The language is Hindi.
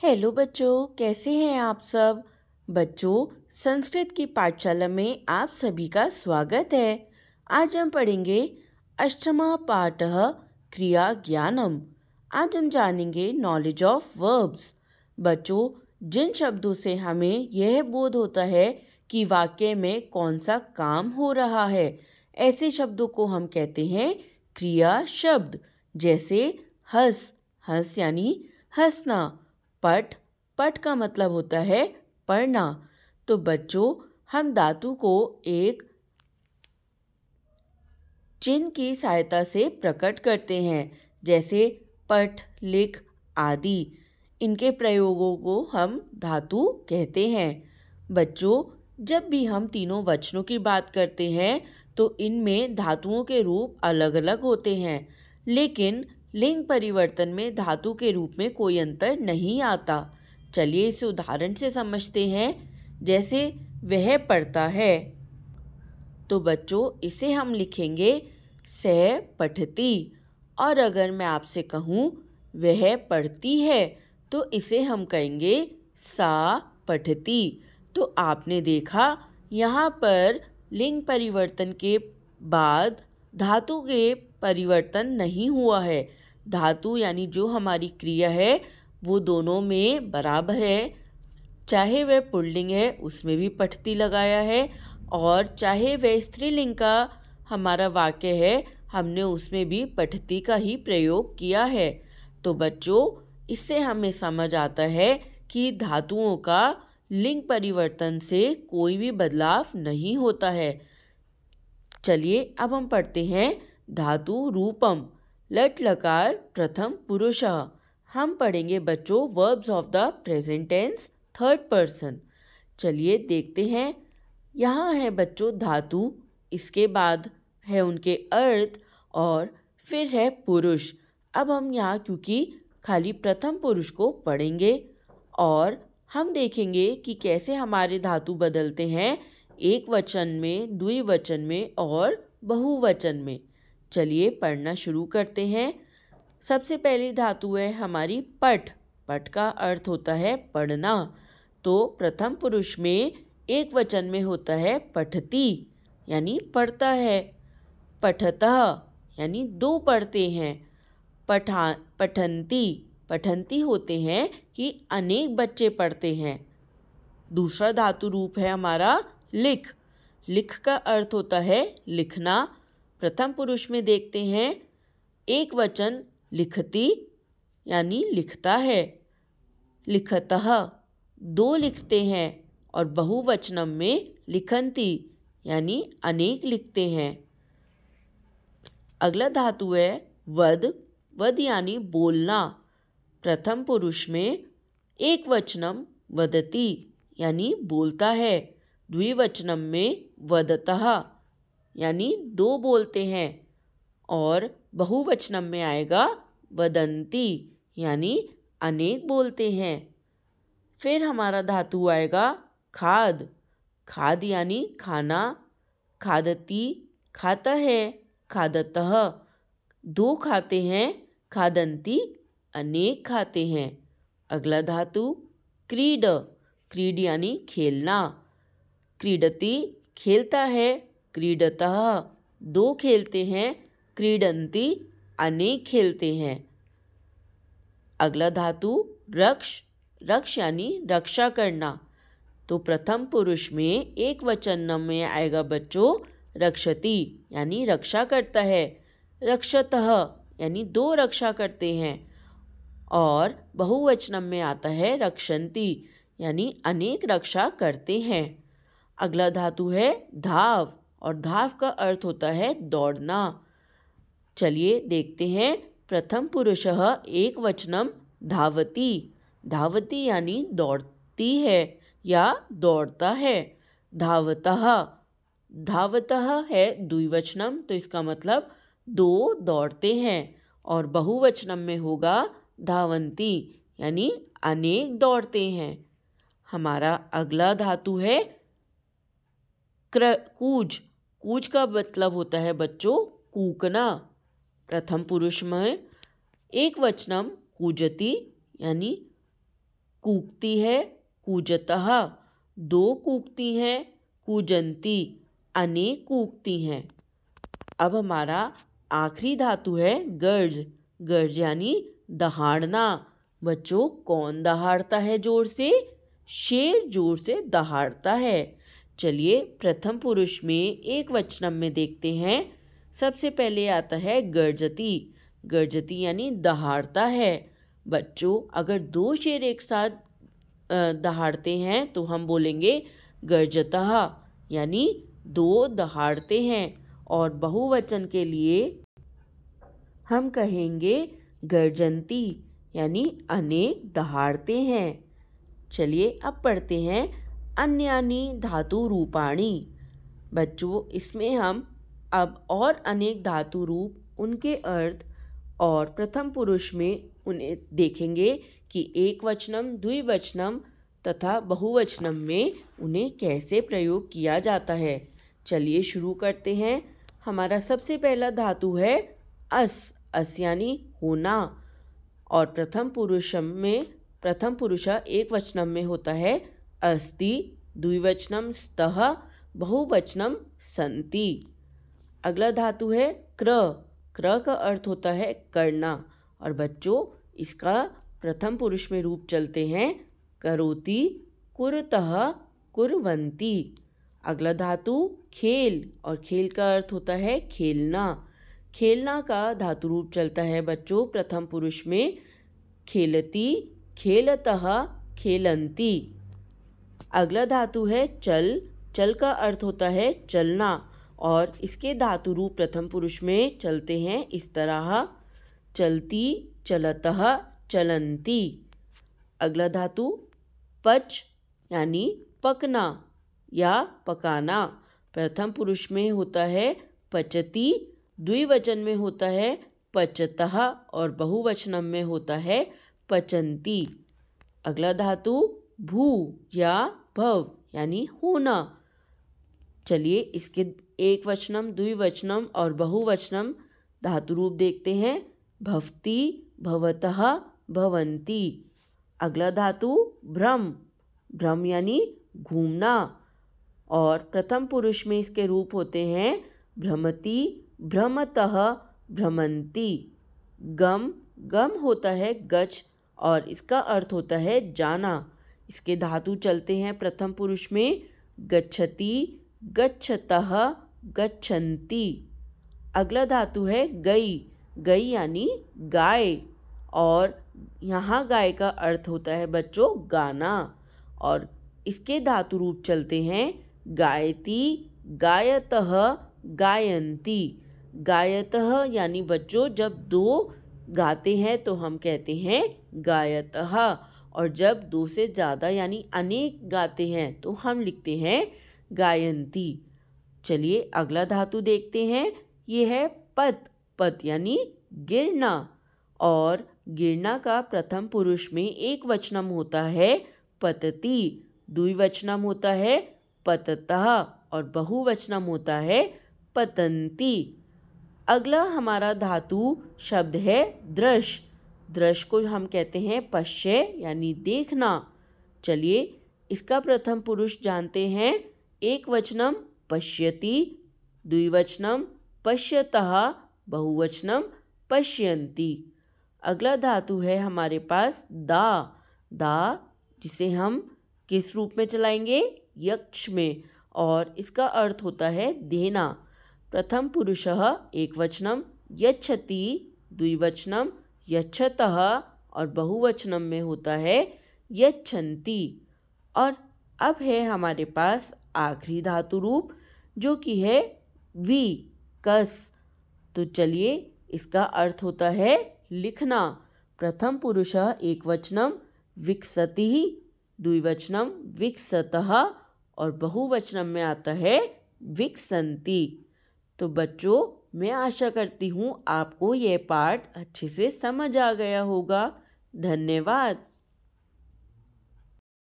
हेलो बच्चों, कैसे हैं आप सब। बच्चों, संस्कृत की पाठशाला में आप सभी का स्वागत है। आज हम पढ़ेंगे अष्टमा पाठः क्रिया ज्ञानम। आज हम जानेंगे नॉलेज ऑफ वर्ब्स। बच्चों, जिन शब्दों से हमें यह बोध होता है कि वाक्य में कौन सा काम हो रहा है, ऐसे शब्दों को हम कहते हैं क्रिया शब्द। जैसे हंस, हंस यानी हंसना। पठ, पठ का मतलब होता है पढ़ना। तो बच्चों, हम धातु को एक चिन्ह की सहायता से प्रकट करते हैं, जैसे पठ, लिख आदि। इनके प्रयोगों को हम धातु कहते हैं। बच्चों, जब भी हम तीनों वचनों की बात करते हैं तो इनमें धातुओं के रूप अलग अलग होते हैं, लेकिन लिंग परिवर्तन में धातु के रूप में कोई अंतर नहीं आता। चलिए इसे उदाहरण से समझते हैं। जैसे वह पढ़ता है, तो बच्चों इसे हम लिखेंगे सह पठती। और अगर मैं आपसे कहूँ वह पढ़ती है, तो इसे हम कहेंगे सा पठती। तो आपने देखा, यहाँ पर लिंग परिवर्तन के बाद धातु के परिवर्तन नहीं हुआ है। धातु यानी जो हमारी क्रिया है वो दोनों में बराबर है। चाहे वह पुल्लिंग है उसमें भी पठती लगाया है, और चाहे वह स्त्रीलिंग का हमारा वाक्य है हमने उसमें भी पठती का ही प्रयोग किया है। तो बच्चों, इससे हमें समझ आता है कि धातुओं का लिंग परिवर्तन से कोई भी बदलाव नहीं होता है। चलिए अब हम पढ़ते हैं धातु रूपम। लट लकार प्रथम पुरुषः। हम पढ़ेंगे बच्चों verbs of the present tense third person. चलिए देखते हैं। यहाँ है बच्चों धातु, इसके बाद है उनके अर्थ, और फिर है पुरुष। अब हम यहाँ क्योंकि खाली प्रथम पुरुष को पढ़ेंगे और हम देखेंगे कि कैसे हमारे धातु बदलते हैं एक वचन में, द्विवचन में और बहुवचन में। चलिए पढ़ना शुरू करते हैं। सबसे पहली धातु है हमारी पठ। पठ का अर्थ होता है पढ़ना। तो प्रथम पुरुष में एक वचन में होता है पठती, यानी पढ़ता है। पठतः यानी दो पढ़ते हैं। पठंती, पठंती होते हैं कि अनेक बच्चे पढ़ते हैं। दूसरा धातु रूप है हमारा लिख। लिख का अर्थ होता है लिखना। प्रथम पुरुष में देखते हैं एक वचन लिखती यानी लिखता है। लिखतः दो लिखते हैं, और बहुवचनम में लिखंती यानी अनेक लिखते हैं। अगला धातु है वद। वद यानी बोलना। प्रथम पुरुष में एक वचनम वदती यानी बोलता है। द्विवचनम में वदतः यानी दो बोलते हैं, और बहुवचनम में आएगा वदंती यानी अनेक बोलते हैं। फिर हमारा धातु आएगा खाद। खाद यानी खाना। खादती खाता है। खादतः दो खाते हैं। खादंती अनेक खाते हैं। अगला धातु क्रीड। क्रीड यानी खेलना। क्रीडति खेलता है। क्रीडतः दो खेलते हैं। क्रीडंती अनेक खेलते हैं। अगला धातु रक्ष। रक्ष यानी रक्षा करना। तो प्रथम पुरुष में एक वचन में आएगा बच्चों रक्षति यानी रक्षा करता है। रक्षतः यानी दो रक्षा करते हैं, और बहुवचन में आता है रक्षन्ति यानी अनेक रक्षा करते हैं। अगला धातु है धाव, और धाव का अर्थ होता है दौड़ना। चलिए देखते हैं। प्रथम पुरुषः एक वचनम धावती। धावती यानी दौड़ती है या दौड़ता है। धावतः, धावतः है द्विवचनम, तो इसका मतलब दो दौड़ते हैं, और बहुवचनम में होगा धावंती यानी अनेक दौड़ते हैं। हमारा अगला धातु है कूज। कूज का मतलब होता है बच्चों कूकना। प्रथम पुरुष में एक वचनम कूजती यानी कूकती है कूजतः, दो कूकती हैं कूजंती, अनेक कूकती हैं। अब हमारा आखिरी धातु है गर्ज। गर्ज यानी दहाड़ना। बच्चों, कौन दहाड़ता है जोर से? शेर जोर से दहाड़ता है। चलिए प्रथम पुरुष में एक वचनम में देखते हैं। सबसे पहले आता है गर्जती। गर्जती यानी दहाड़ता है। बच्चों, अगर दो शेर एक साथ दहाड़ते हैं तो हम बोलेंगे गर्जतः, यानी दो दहाड़ते हैं। और बहुवचन के लिए हम कहेंगे गर्जंती, यानी अनेक दहाड़ते हैं। चलिए अब पढ़ते हैं अन्यानि धातु रूपाणि। बच्चों, इसमें हम अब और अनेक धातु रूप, उनके अर्थ और प्रथम पुरुष में उन्हें देखेंगे कि एक वचनम, द्विवचनम तथा बहुवचनम में उन्हें कैसे प्रयोग किया जाता है। चलिए शुरू करते हैं। हमारा सबसे पहला धातु है अस। अस यानी होना। और प्रथम पुरुष एक वचनम में होता है अस्ति, द्विवचनम स्तः, बहुवचनम सन्ति। अगला धातु है क्र। क्र का अर्थ होता है करना। और बच्चों, इसका प्रथम पुरुष में रूप चलते हैं करोति, कुरतः, कुर्वन्ति। अगला धातु खेल। और खेल का अर्थ होता है खेलना। खेलना का धातु रूप चलता है बच्चों प्रथम पुरुष में खेलती, खेलतः, खेलन्ति। अगला धातु है चल। चल का अर्थ होता है चलना। और इसके धातु रूप प्रथम पुरुष में चलते हैं इस तरह चलती, चलतः, चलन्ति। अगला धातु पच यानी पकना या पकाना। प्रथम पुरुष में होता है पचती, द्विवचन में होता है पचतः और बहुवचनम में होता है पचन्ति। अगला धातु भू या भव यानी होना। चलिए इसके एक वचनम, द्विवचनम और बहुवचनम धातु रूप देखते हैं भवती, भवतः, भवन्ति। अगला धातु भ्रम। भ्रम यानी घूमना। और प्रथम पुरुष में इसके रूप होते हैं भ्रमति, भ्रमतः, भ्रमन्ति। गम। गम होता है गच्छ और इसका अर्थ होता है जाना। इसके धातु चलते हैं प्रथम पुरुष में गच्छति, गच्छतः, गच्छन्ति। अगला धातु है गई। गई यानी गाय। और यहाँ गाय का अर्थ होता है बच्चों गाना। और इसके धातु रूप चलते हैं गायति, गायतः, गायन्ति। गायतः यानी बच्चों जब दो गाते हैं तो हम कहते हैं गायतः। और जब दो से ज़्यादा यानी अनेक गाते हैं तो हम लिखते हैं गायन्ति। चलिए अगला धातु देखते हैं। ये है पत। पत यानी गिरना। और गिरना का प्रथम पुरुष में एक वचनम होता है पतति, द्विवचनम होता है पततः और बहुवचनम होता है पतन्ति। अगला हमारा धातु शब्द है दृश। दृश को हम कहते हैं पश्य यानी देखना। चलिए इसका प्रथम पुरुष जानते हैं। एक वचनम पश्यति, द्विवचनम पश्यतः, बहुवचनम पश्यन्ति। अगला धातु है हमारे पास दा। दा जिसे हम किस रूप में चलाएंगे? यक्ष में। और इसका अर्थ होता है देना। प्रथम पुरुषः एक वचनम यच्छति, द्विवचनम यच्छतः और बहुवचनम में होता है यच्छन्ति। और अब है हमारे पास आखिरी धातु रूप जो कि है वी, कस। तो चलिए इसका अर्थ होता है लिखना। प्रथम पुरुषः एक वचनम विकसति, द्विवचनम विकसतः और बहुवचनम में आता है विकसन्ति। तो बच्चों, मैं आशा करती हूँ आपको यह पाठ अच्छे से समझ आ गया होगा। धन्यवाद।